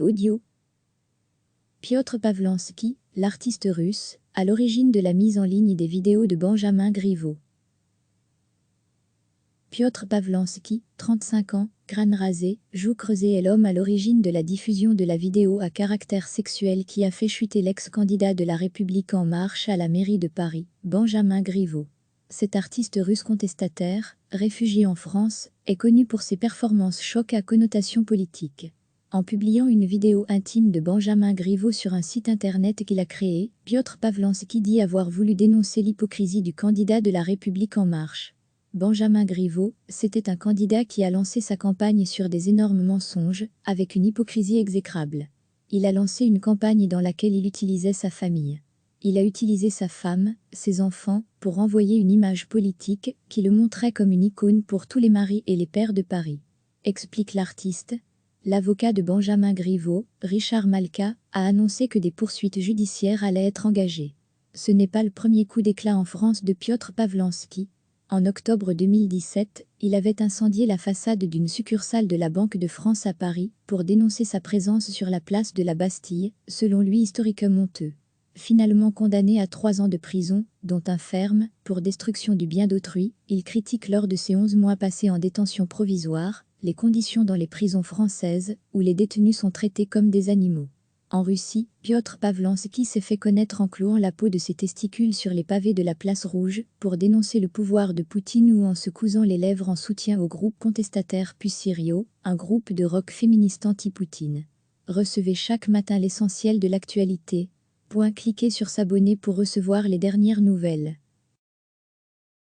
Audio. Piotr Pavlansky, l'artiste russe, à l'origine de la mise en ligne des vidéos de Benjamin Griveaux. Piotr Pavlansky, 35 ans, crâne rasé, joues creusées est l'homme à l'origine de la diffusion de la vidéo à caractère sexuel qui a fait chuter l'ex-candidat de La République En Marche à la mairie de Paris, Benjamin Griveaux. Cet artiste russe contestataire, réfugié en France, est connu pour ses performances choc à connotation politique. En publiant une vidéo intime de Benjamin Griveaux sur un site internet qu'il a créé, Piotr Pavlansky dit avoir voulu dénoncer l'hypocrisie du candidat de La République En Marche. Benjamin Griveaux, c'était un candidat qui a lancé sa campagne sur des énormes mensonges, avec une hypocrisie exécrable. Il a lancé une campagne dans laquelle il utilisait sa famille. Il a utilisé sa femme, ses enfants, pour envoyer une image politique qui le montrait comme une icône pour tous les maris et les pères de Paris. Explique l'artiste. L'avocat de Benjamin Griveaux, Richard Malka, a annoncé que des poursuites judiciaires allaient être engagées. Ce n'est pas le premier coup d'éclat en France de Piotr Pavlansky. En octobre 2017, il avait incendié la façade d'une succursale de la Banque de France à Paris pour dénoncer sa présence sur la place de la Bastille, selon lui historiquement honteux. Finalement condamné à 3 ans de prison, dont un ferme, pour destruction du bien d'autrui, il critique lors de ses 11 mois passés en détention provisoire, les conditions dans les prisons françaises, où les détenus sont traités comme des animaux. En Russie, Piotr Pavlansky s'est fait connaître en clouant la peau de ses testicules sur les pavés de la Place Rouge, pour dénoncer le pouvoir de Poutine ou en se cousant les lèvres en soutien au groupe contestataire Pussirio, un groupe de rock féministe anti-Poutine. Recevez chaque matin l'essentiel de l'actualité. Cliquez sur s'abonner pour recevoir les dernières nouvelles.